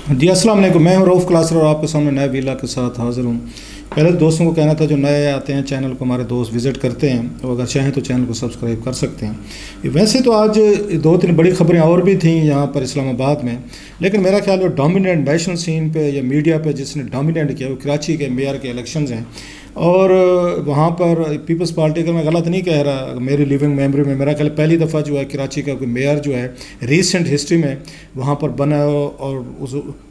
जी अस्सलाम वालेकुम। मैं हूं रऊफ़ क्लासर और आपके सामने नए वीला के साथ हाज़िर हूं। पहले तो दोस्तों को कहना था जो नए आते हैं चैनल को हमारे दोस्त विज़िट करते हैं तो अगर चाहें तो चैनल को सब्सक्राइब कर सकते हैं। वैसे तो आज दो तीन बड़ी खबरें और भी थीं यहाँ पर इस्लामाबाद में, लेकिन मेरा ख्याल है डोमिनेंट नेशनल सीन पे या मीडिया पे जिसने डोमिनेट किया वो कराची के मेयर के इलेक्शंस हैं। और वहाँ पर पीपल्स पार्टी का मैं गलत नहीं कह रहा, मेरी लिविंग मेमोरी में मेरा ख्याल पहली दफ़ा जो है कराची का कोई मेयर जो है रीसेंट हिस्ट्री में वहाँ पर बना और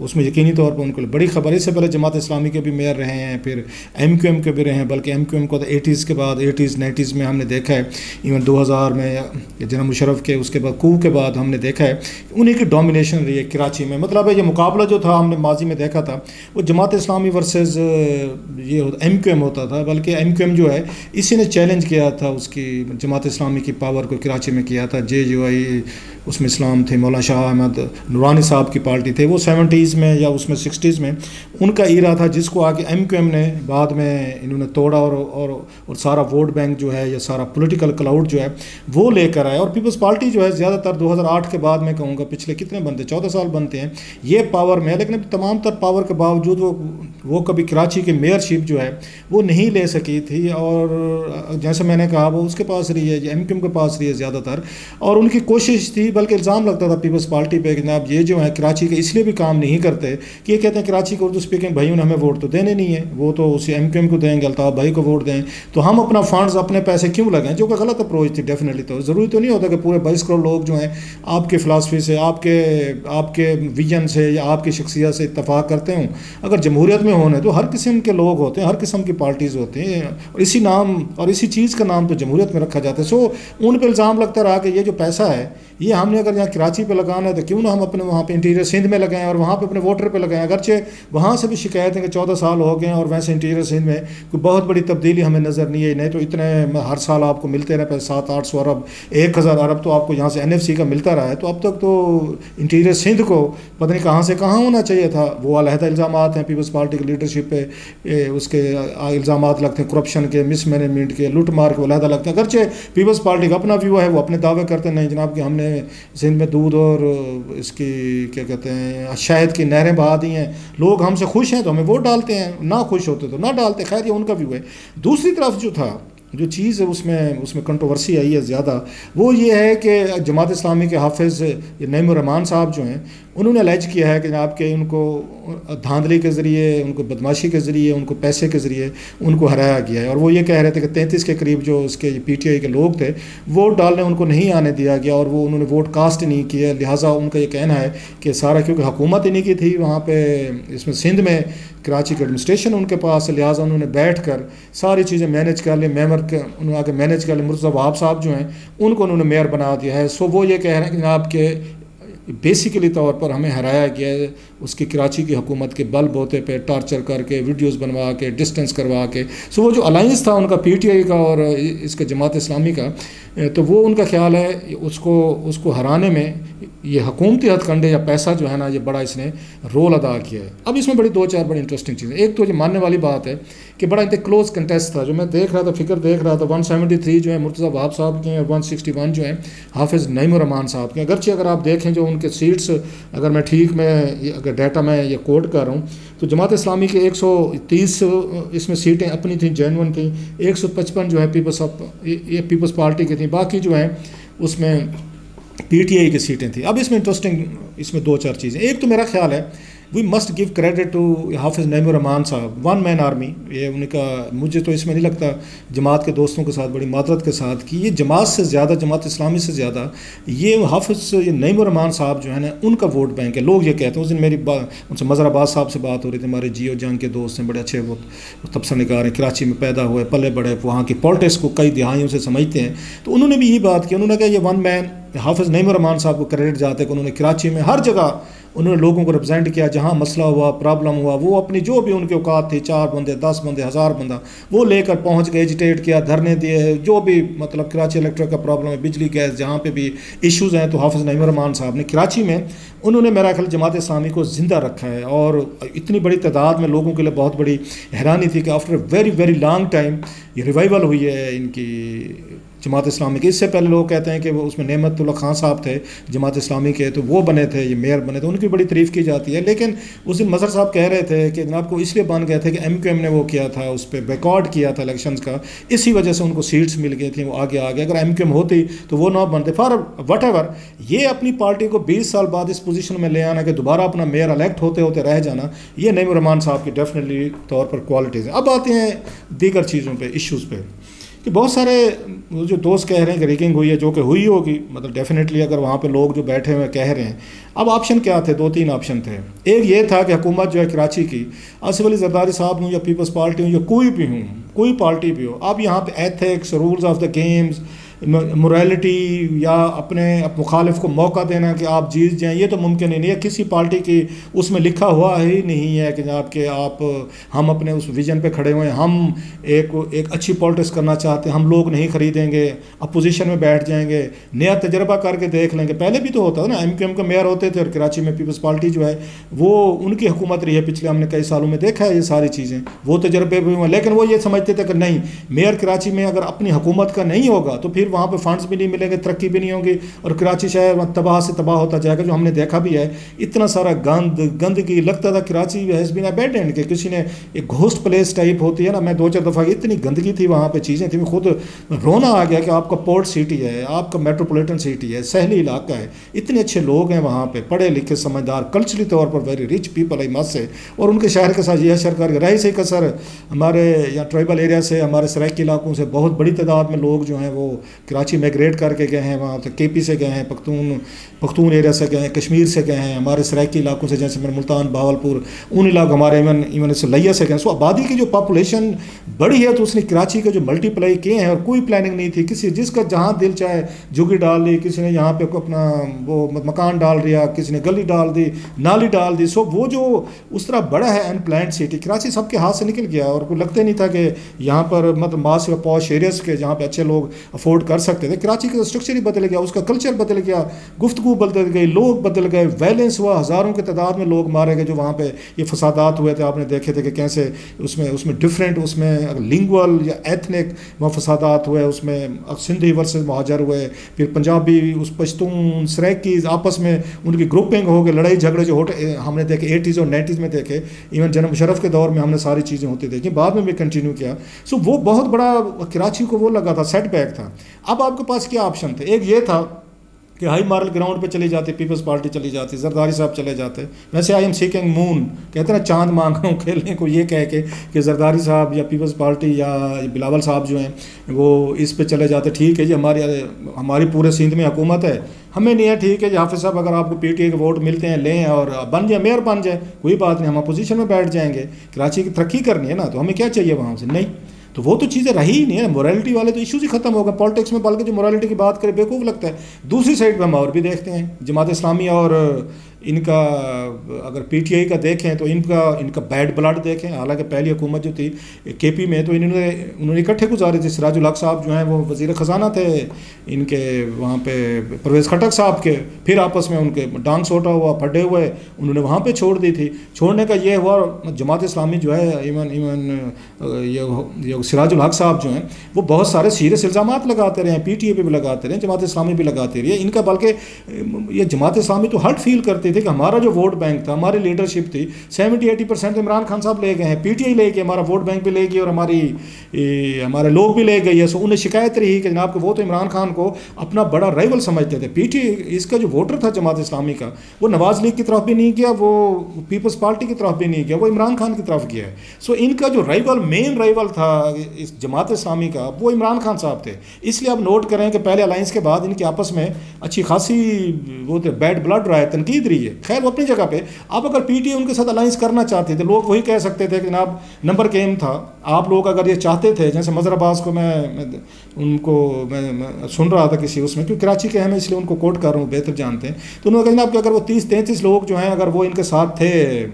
उसमें यकीनी तौर पर उनको बड़ी खबर। इससे पहले जमात इस्लामी के भी मेयर रहे हैं, फिर MQM के भी रहे हैं, बल्कि MQM को तो 80s के बाद 80s 90s में हमने देखा है, इवन 2000 में जनाब मुशर्रफ के उसके बाद कू के बाद हमने देखा है उन्हीं की डोमिनेशन रही है कराची में। मतलब है ये मुकाबला जो था हमने माजी में देखा था वो जमात इस्लामी वर्सेस ये MQM होता था, बल्कि MQM जो है इसी ने चैलेंज किया था उसकी जमात इस्लामी की पावर को कराची में किया था। JUI उसमें इस्लाम थे, मौलाना शाह अहमद नूरानी साहब की पार्टी थे, वो 70s में या उसमें 60s में उनका ईरा था जिसको आगे MQM ने बाद में इन्होंने तोड़ा और सारा वोट बैंक जो है या सारा पॉलिटिकल क्लाउड जो है वो लेकर आया। और पीपल्स पार्टी जो है ज़्यादातर 2008 के बाद मैं कहूँगा पिछले कितने बनते 14 साल बनते हैं ये पावर में है, लेकिन तमाम तर पावर के बावजूद वो कभी कराची की मेयरशिप जो है वो नहीं ले सकी थी। और जैसे मैंने कहा वो उसके पास रही है, MQM के पास रही है ज़्यादातर, और उनकी कोशिश थी, बल्कि इल्ज़ाम लगता था पीपल्स पार्टी पे कि जनाब ये जो है कराची के इसलिए भी काम नहीं करते कि ये कहते हैं कराची के उर्दू स्पीकिंग भाइयों ने हमें वोट तो देने नहीं है, वो तो उसी MQM को देंगे, अल्ताफ़ भाई को वोट दें, तो हम अपना फंड्स अपने पैसे क्यों लगाएं, जो कि गलत अप्रोच थी डेफिनेटली। तो ज़रूरी तो नहीं होता कि पूरे 22 करोड़ लोग जो हैं आपके फ़िलासफ़ी से आपके विजन से या आपकी शख्सियत से इत्तफ़ाक़ करते हों। अगर जमहूरियत में होने तो हर किस्म के लोग होते हैं, हर किस्म की पार्टीज़ होती हैं, और इसी नाम और इसी चीज़ का नाम तो जमहूरियत में रखा जाता है। सो उन पर इल्ज़ाम लगता रहा कि ये जो पैसा है ये हमने अगर यहाँ कराची पे लगाना है तो क्यों ना हम अपने वहाँ पे इंटीरियर सिंध में लगाएं और वहाँ पे अपने वोटर पे लगाएं। अगरचे वहाँ से भी शिकायत है कि 14 साल हो गए हैं और वैसे इंटीरियर सिंध में कोई बहुत बड़ी तब्दीली हमें नज़र नहीं आई। नहीं तो इतने हर साल आपको मिलते रहे 700-800 अरब 1000 अरब तो आपको यहाँ से NFC का मिलता रहा है। तो अब तक तो इंटीरियर सिंध को पता नहीं कहाँ से कहाँ होना चाहिए था। वो अलहदा इल्ज़ाम हैं पीपल्स पार्टी की लीडरशिप पे, उसके इल्ज़ाम लगते हैं करप्शन के, मिसमैनेजमेंट के, लूट मार के, वो अलहदा लगते हैं। अगरचे पीपल्स पार्टी का अपना व्यू है, वो अपने दावे करते नहीं जनाब कि हमने सिंध में दूध और इसकी क्या कहते हैं शहद की नहरें बहा दी हैं, लोग हमसे खुश हैं तो हमें वोट डालते हैं, ना खुश होते तो ना डालते। खैर ये उनका व्यू है। दूसरी तरफ जो था जो चीज़ है उसमें कंट्रोवर्सी आई है ज़्यादा, वो ये है कि जमात इस्लामी के हाफिज़ नईमुर रहमान साहब जो हैं उन्होंने अलैज किया है कि जनाब के उनको धांधली के ज़रिए, उनको बदमाशी के ज़रिए, उनको पैसे के ज़रिए उनको हराया गया है। और वो ये कह रहे थे कि 33 के करीब जो उसके PTI के लोग थे वोट डालने उनको नहीं आने दिया गया और वो उन्होंने वोट कास्ट ही नहीं किया। लिहाजा उनका ये कहना है कि सारा क्योंकि हुकूमत इन्हीं की थी वहाँ पर इसमें सिंध में, कराची की एडमिनिस्ट्रेशन उनके पास, लिहाजा उन्होंने बैठ कर सारी चीज़ें मैनेज कर ली। उन्होंने आके मैनेज कर लिया। मुर्तज़ा वहाब साहब जो हैं उनको उन्होंने मेयर बना दिया है। सो वो ये कह रहे हैं कि जनाब के बेसिकली तौर पर हमें हराया गया है उसकी कराची की हुकूमत के बल बोते पे, टॉर्चर करके, वीडियोस बनवा के, डिस्टेंस करवा के। सो वो जो अलायंस था उनका PTI का और इसका जमात इस्लामी का, तो वो उनका ख्याल है उसको हराने में ये हुकूमती हथकंडे या पैसा जो है ना ये बड़ा इसने रोल अदा किया है। अब इसमें दो चार बड़ी इंटरेस्टिंग चीज़ें। एक तो ये मानने वाली बात है कि बड़ा इंतहा क्लोज कंटेस्ट था। जो मैं देख रहा था, फिक्र देख रहा था, 173 जो है मुर्तज़ा वहाब साहब के हैं, 161 जो है हाफिज़ नईमुर रहमान साहब के। अगरचे अगर आप देखें जो उनके सीट्स, अगर मैं ठीक में अगर डाटा में ये कोट कर रहा हूँ तो जमात इस्लामी के 130 इसमें सीटें अपनी थी, जेन्युइन थी। 155 जो है पीपल्स पार्टी की थी, बाकी जो है उसमें PTI की सीटें थी। अब इसमें इंटरेस्टिंग इसमें दो चार चीज़ें। एक तो मेरा ख्याल है we must give credit to Hafiz Naimur Rahman साहब, वन मैन आर्मी। ये उनका मुझे तो इसमें नहीं लगता, जमात के दोस्तों के साथ बड़ी मातरत के साथ, कि ये जमात से ज़्यादा, जमात इस्लामी से ज़्यादा ये हाफिज़ ये नईमुर रहमान साहब जो है ना उनका वोट बैंक है। लोग ये कहते हैं, उस दिन मेरी उनसे मज़हर अब्बास साहब से बात हो रही थी, हमारे जियो जंग के दोस्त हैं, बड़े अच्छे वो तबसर निगार हैं, कराची में पैदा हुए पले बड़े, वहाँ की पॉलिटिक्स को कई दिहाइयों से समझते हैं। तो उन्होंने भी यही बात की, उन्होंने कहा ये वन मैन हाफिज़ नईमुर रहमान साहब को क्रेडिट जाते हैं कि उन्होंने कराची में हर जगह उन्होंने लोगों को रिप्रेजेंट किया। जहाँ मसला हुआ, प्रॉब्लम हुआ, वो अपनी जो भी उनके औकात थी, 4 बंदे, 10 बंदे, 1000 बंदा, वो लेकर पहुँच गए, एजिटेट किया, धरने दिए, जो भी मतलब कराची इलेक्ट्रिक का प्रॉब्लम है, बिजली गैस, जहाँ पे भी इश्यूज़ हैं, तो हाफिज़ नईमुर रहमान साहब ने कराची में उन्होंने मेरा ख्याल जमात इस्लामी को ज़िंदा रखा है। और इतनी बड़ी तादाद में लोगों के लिए बहुत बड़ी हैरानी थी कि after very very long time ये रिवाइवल हुई है इनकी जमात इस्लामी के। इससे पहले लोग कहते हैं कि वो उसमें नेमतुल्ला खान साहब थे जमात इस्लामी के, तो वो बने थे, ये मेयर बने थे, उनकी बड़ी तारीफ़ की जाती है। लेकिन उस दिन मज़हर साहब कह रहे थे कि जनाब को इसलिए बन गए थे कि MQM ने वो किया था, उस पर बैकआउट किया था इलेक्शन का, इसी वजह से उनको सीट्स मिल गई थी, वो आगे आ गए। अगर MQM होती तो वो ना बनते। फॉर वट एवर, ये अपनी पार्टी को 20 साल बाद इस पोजीशन में ले आना कि दोबारा अपना मेयर इलेक्ट होते होते रह जाना, ये नईम रहमान साहब की डेफिनेटली तौर पर क्वालिटीज़ हैं। अब आते हैं दीगर चीज़ों पे, इश्यूज़ पे, कि बहुत सारे जो दोस्त कह रहे हैं कि रिगिंग हुई है, जो कि हुई होगी, मतलब डेफिनेटली अगर वहाँ पे लोग जो बैठे हुए कह रहे हैं। अब ऑप्शन क्या थे? 2-3 ऑप्शन थे। एक ये था कि हुकूमत जो है कराची की, आसिफ अली जरदारी साहब हूँ या पीपल्स पार्टी हूँ या कोई भी हूँ, कोई पार्टी भी हो, अब यहाँ पे ethics, rules of the games, morality या अपने मुखालिफ को मौका देना कि आप जीत जाएं, ये तो मुमकिन ही नहीं है। किसी पार्टी की उसमें लिखा हुआ ही नहीं है कि जनाब के आप हम अपने उस विजन पे खड़े हुए हैं, हम एक अच्छी पॉलिटिक्स करना चाहते हैं, हम लोग नहीं खरीदेंगे, अपोजिशन में बैठ जाएंगे, नया तजर्बा करके देख लेंगे। पहले भी तो होता है ना, MQM के मेयर होते थे और कराची में पीपल्स पार्टी जो है वो उनकी हुकूमत रही है पिछले, हमने कई सालों में देखा है ये सारी चीज़ें, वो तजर्बे भी हुए। लेकिन वो ये समझते थे कि नहीं, मेयर कराची में अगर अपनी हुकूमत का नहीं होगा तो फिर वहाँ पे फंड्स भी नहीं मिलेंगे, तरक्की भी नहीं होगी और कराची शहर तबाह से तबाह होता जाएगा। जो हमने देखा भी है, इतना सारा गंदगी, लगता था कराची हैज़ बीन अबैंडन्ड, के किसी ने एक घोस्ट प्लेस टाइप होती है ना, मैं 2-4 दफ़ा, इतनी गंदगी थी वहाँ पे, चीज़ें थी, खुद रोना आ गया कि आपका पोर्ट सिटी है, आपका मेट्रोपॉलिटन सिटी है, सहली इलाका है, इतने अच्छे लोग हैं वहाँ पे, पढ़े लिखे, समझदार, कल्चरली तौर पर very rich people I must say, और उनके शहर के साथ यह असर करके रही से कसर हमारे या ट्राइबल एरिया से, हमारे सराइकी इलाकों से बहुत बड़ी तादाद में लोग जो हैं वो कराची माइग्रेट करके गए हैं, वहाँ तो KP से गए हैं, पख्तून एरिया से गए हैं, कश्मीर से गए हैं, हमारे सराइकी इलाकों से जैसे मुल्तान, बहावलपुर, उन इलाकों, हमारे इवन से लिया से गए। सो आबादी की जो पॉपुलेशन बढ़ी है तो उसने कराची के जो मल्टीप्लाई किए हैं, और कोई प्लानिंग नहीं थी, किसी जिसका जहाँ दिल चाहे झुग्गी डाल ली, किसी ने यहाँ पे अपना वो मकान डाल दिया, किसी ने गली डाल दी, नाली डाल दी। सो वो जो उस तरह बड़ा है अनप्लान्ड सिटी, कराची सबके हाथ से निकल गया, और कोई लगता नहीं था कि यहाँ पर मतलब मास व पॉश एरियाज के जहाँ पे अच्छे लोग अफोर्ड कर सकते थे। कराची का स्ट्रक्चर ही बदल गया, उसका कल्चर बदल गया, गुफ्तगू बदल गई, लोग बदल गए, वायलेंस हुआ, हज़ारों की तादाद में लोग मारे गए जो वहाँ पे ये फसादात हुए थे। आपने देखे थे कि कैसे उसमें डिफरेंट, उसमें लिंगुअल या एथनिक वहाँ फसादात हुए, उसमें सिंधी वर्सेस महाजर हुए, फिर पंजाबी, उस पश्तून, सराइकीज़ आपस में उनकी ग्रुपिंग हो गई, लड़ाई झगड़े जो हमने देखे 80s और 90s में देखे, इवन जनरल मुशर्रफ के दौर में हमने सारी चीज़ें होती देखी, बाद में भी कंटिन्यू किया। सो वो बहुत बड़ा कराची को वो लगा था, सेटबैक था। अब आपके पास क्या ऑप्शन थे? एक ये था कि हाई मारल ग्राउंड पे चली जाती, पीपल्स पार्टी चली जाती, जरदारी साहब चले जाते। वैसे आई एम सीकिंग मून, कहते हैं ना चांद मांग रहा हूँ खेलने को, ये कह के कि जरदारी साहब या पीपल्स पार्टी या बिलावल साहब जो हैं वो इस पे चले जाते। ठीक है जी, हमारी पूरे सिंध में हुकूमत है, हमें नहीं है, ठीक है जी, हाफिज़ साहब अगर आपको PTA के वोट मिलते हैं लें और बन जाए, मेयर बन जाए, कोई बात नहीं, हम अपोजिशन में बैठ जाएंगे, कराची की तरक्की करनी है ना, तो हमें क्या चाहिए वहाँ से? नहीं, तो वो तो चीज़ें रही ही नहीं है। मोरालिटी वाले तो इश्यूज ही खत्म हो गए पॉलिटिक्स में, बल्कि जो मोरालिटी की बात करें बेवकूफ़ लगता है। दूसरी साइड पर हम और भी देखते हैं, जमात इस्लामी और इनका अगर PTI का देखें तो इनका बैड ब्लड देखें। हालांकि पहली हुकूमत जो थी KP में तो उन्होंने इकट्ठे गुजारे थे। सिराजुल हक साहब जो हैं वो वज़ीर ख़जाना थे इनके, वहाँ पे परवेज़ खटक साहब के, फिर आपस में उनके डांग सोटा हुआ, फटे हुए, उन्होंने वहाँ पे छोड़ दी थी। छोड़ने का ये हुआ, जमात इस्लामी जो है इवन ये सिराजुल हक साहब जो हैं वो बहुत सारे सीरियस इल्ज़ामात लगाते रहे हैं, PTA पे भी लगाते रहे, जमात इस्लामी भी लगाती रही है इनका। बल्कि ये जमात इस्लामी तो हर्ट फील करती थी कि हमारा जो वोट बैंक था, हमारी लीडरशिप थी, 70-80% इमरान खान साहब ले गए हैं, PTI ले गए, हमारा वोट बैंक भी ले गई और हमारे लोग भी ले गए हैं। सो उन्हें शिकायत रही कि जनाब वो तो इमरान खान को अपना बड़ा राइवल समझते थे। PTI इसका जो वोटर था जमात इस्लामी का, वो नवाज़ लीग की तरफ भी नहीं गया, वो पीपल्स पार्टी की तरफ भी नहीं गया, वो इमरान खान की तरफ गया है। सो इनका जो राइवल, मेन राइवल था इस जमात इस्लामी का, वो इमरान खान साहब थे। इसलिए आप नोट करें कि पहले अलायंस के बाद इनकी आपस में अच्छी खासी वो बैड ब्लड रहा है, तनकीद रही है। खैर वो अपनी जगह पे। अब अगर PTA उनके साथ अलायंस करना चाहते थे, लोग वही कह सकते थे कि जनाब नंबर गेम था, आप लोग अगर ये चाहते थे, जैसे मज़हर अब्बास को मैं सुन रहा था किसी उसमें, क्योंकि कराची के हैं मैं इसलिए उनको कोट कर रहा हूँ, बेहतर जानते हैं, तो उन्होंने कहा जनाब कि अगर वो 30-33 लोग जो हैं अगर वो इनके साथ थे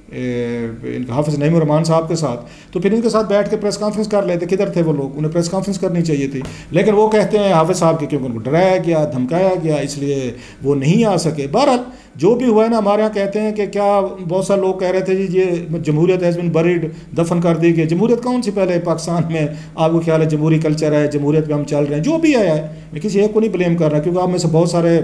इनका हाफिज़ नईम रहमान साहब के साथ, तो फिर इनके साथ बैठ के प्रेस कॉन्फ्रेंस कर लेते। किधर थे वो लोग? उन्हें प्रेस कॉन्फ्रेंस करनी चाहिए थी, लेकिन वो कहते हैं हाफिज़ साहब के क्योंकि उनको डराया गया, धमकाया गया, इसलिए वो नहीं आ सके। बहरहाल जो भी हुआ है ना, हमारे यहाँ कहते हैं कि क्या बहुत सारे लोग कह रहे थे जी ये जमहूरियत हैज़ बीन बरीड, दफन कर दी गई। जमहूरियत कौन सी पहले पाकिस्तान में आपको ख्याल है जमहूरी कल्चर है, जमहूरियत पे हम चल रहे हैं, जो भी आया है, मैं किसी एक को नहीं ब्लेम कर रहा, क्योंकि आप में से बहुत सारे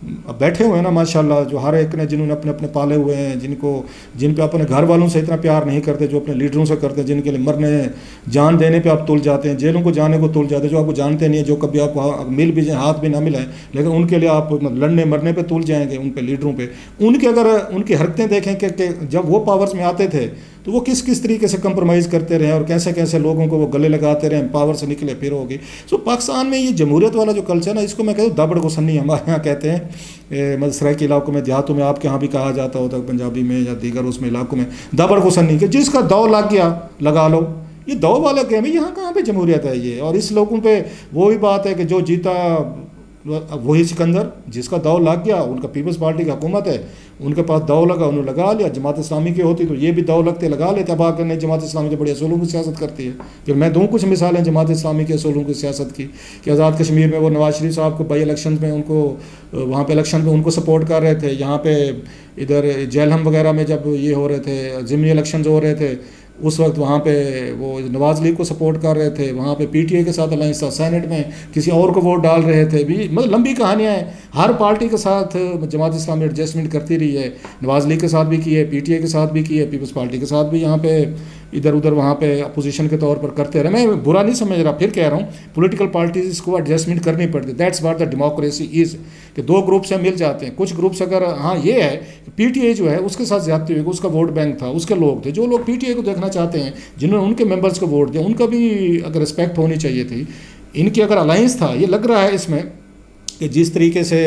बैठे हुए हैं ना माशाल्लाह, जो हर एक ने जिन्होंने अपने अपने पाले हुए हैं, जिन पे अपने घर वालों से इतना प्यार नहीं करते जो अपने लीडरों से करते हैं, जिनके लिए मरने जान देने पे आप तुल जाते हैं, जेलों को जाने को तुल जाते हैं, जो आपको जानते नहीं है, जो कभी आपको मिल भी जाए, हाथ भी ना मिला है, लेकिन उनके लिए आप लड़ने मरने पर तुल जाएंगे, उन पे लीडरों पर। उनके अगर उनकी हरकतें देखें कि जब वो पावर्स में आते थे तो वो किस किस तरीके से कंप्रोमाइज़ करते रहे और कैसे कैसे लोगों को वो गले लगाते रहे, पावर से निकले फिर हो गई। सो पाकिस्तान में ये जमहूरियत वाला जो कल्चर ना, इसको मैं कहता हूँ दाबड़ को सन्नी हमारे यहाँ कहते हैं, मतलब सराइकी इलाकों में, देहातों में आपके यहाँ भी कहा जाता होता है पंजाबी में या दीगर उसमें इलाकों में, दाबड़ को सन्नी के जिसका दौ लग गया लगा लो। ये दौ वाला गेम है, यहाँ कहाँ पर जमहूरियत है ये? और इस लोगों पर वो भी बात है कि जो जीता वही सिकंदर, जिसका दौ लग गया, उनका पीपल्स पार्टी की हुकूमत है, उनके पास दौ लगा, उन्होंने लगा लिया। जमात इस्लामी की होती तो ये भी दौ लगते लगा लेते। अब आकर नहीं, जमात इस्लामी तो बड़ी असूलों की सियासत करती है। फिर मैं दूँ कुछ मिसालें जमात इस्लामी के असूलों की सियासत की, कि आज़ाद कश्मीर में वो नवाज शरीफ साहब को बाई इलेक्शन में उनको वहाँ पे इलेक्शन में उनको सपोर्ट कर रहे थे। यहाँ पे इधर जेलहम वगैरह में जब ये हो रहे थे, ज़िमनी इलेक्शन हो रहे थे, उस वक्त वहाँ पे वो नवाज लीग को सपोर्ट कर रहे थे, वहाँ पे पीटीआई के साथ अलायंस था, सेनेट में किसी और को वोट डाल रहे थे भी। मतलब लंबी कहानियाँ हैं, हर पार्टी के साथ जमात इस्लामी एडजस्टमेंट करती रही है। नवाज लीग के साथ भी की है, पीटीआई के साथ भी की है, पीपल्स पार्टी के साथ भी यहाँ पे इधर उधर वहाँ पे अपोजिशन के तौर पर करते रहे। मैं बुरा नहीं समझ रहा, फिर कह रहा हूँ पॉलिटिकल पार्टीज को एडजस्टमेंट करनी पड़ती है। That's what the democracy is, कि दो ग्रुप से मिल जाते हैं। कुछ ग्रुप्स अगर, हाँ ये है पीटीआई जो है उसके साथ ज्यादती हुई, उसका वोट बैंक था, उसके लोग थे, जो लोग पीटीआई को देखना चाहते हैं, जिन्होंने उनके मेंबर्स को वोट दिया, उनका भी अगर रिस्पेक्ट होनी चाहिए थी। इनकी अगर अलायंस था, ये लग रहा है इसमें कि जिस तरीके से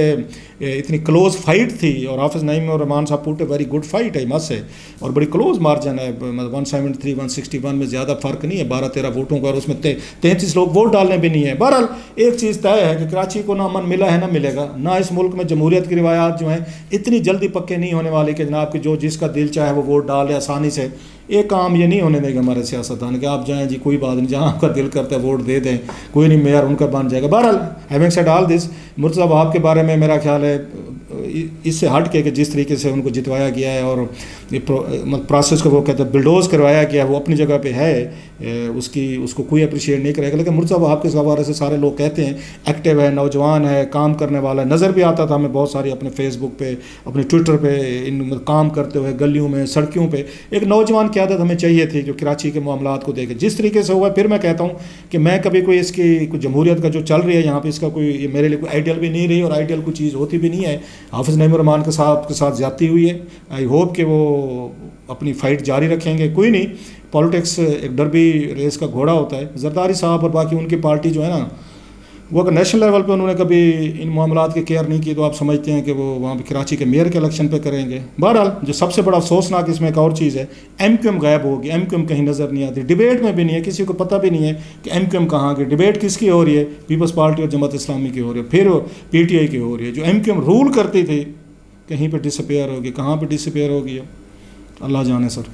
इतनी क्लोज फाइट थी, और हाफिज़ नईम और रहमान साहब put a very good fight है मस है, और बड़ी क्लोज मार्जिन है, मतलब 173 161 में ज़्यादा फर्क नहीं है 12-13 वोटों का, और उसमें 33 लोग वोट डालने भी नहीं है। बहरहाल एक चीज़ तय है कि कराची को ना अमन मिला है ना मिलेगा, ना इस मुल्क में जमहूरियत की रिवायात जो हैं इतनी जल्दी पक्के नहीं होने वाली कि जनाब कि जो जिसका दिल चाहे वो वोट डाले आसानी से। एक काम ये नहीं होने देंगे हमारे सियासतदान कि आप जाएँ जी कोई बात नहीं, जहाँ आपका दिल करता है वोट दे दें, कोई नहीं मेयर उनका बन जाएगा। बहरहाल having said all this, Murtaza Wahab के बारे में मेरा ख्याल है इससे हट के कि जिस तरीके से उनको जितवाया गया है और प्रोसेस को वो कहते हैं बिल्डोज करवाया गया है, वो अपनी जगह पे है, उसको कोई अप्रिशिएट नहीं करेगा। लेकिन मुर्तज़ा वहाब के हवाले से सारे लोग कहते हैं एक्टिव है, नौजवान है, काम करने वाला है। नज़र भी आता था हमें बहुत सारी अपने फेसबुक पे, अपने ट्विटर पे, इन काम करते हुए गलियों में, सड़कों पे। एक नौजवान क़यादत हमें चाहिए थी जो कराची के मामलात को देखे। जिस तरीके से हुआ, फिर मैं कहता हूँ कि मैं कभी कोई इसकी कोई जमहूरियत का जो चल रही है यहाँ पर, इसका कोई ये मेरे लिए कोई आइडियल भी नहीं रही और आइडियल कोई चीज़ होती भी नहीं है। हाफिज़ नईम रहमान के साथ ज्यादती हुई है। आई होप कि वो अपनी फ़ाइट जारी रखेंगे। कोई नहीं, पॉलिटिक्स एक डरबी रेस का घोड़ा होता है। जरदारी साहब और बाकी उनकी पार्टी जो है ना, वो अगर नेशनल लेवल पे उन्होंने कभी इन मामलात की केयर नहीं की तो आप समझते हैं कि वो वहाँ पे कराची के मेयर के इलेक्शन पे करेंगे। बहरहाल जो सबसे बड़ा अफसोसनाक इसमें एक और चीज़ है, एमक्यूएम गायब होगी। एमक्यूएम कहीं नज़र नहीं आती, डिबेट में भी नहीं है, किसी को पता भी नहीं है कि एमक्यूएम कहाँ की। डिबेट किसकी हो रही है? पीपल्स पार्टी और जमात इस्लामी की हो रही है, फिर पीटीआई की हो रही है। जो एमक्यूएम रूल करती थी कहीं पर डिसअपेयर होगी, कहाँ पर डिसअपेयर होगी अल्लाह जाने सर।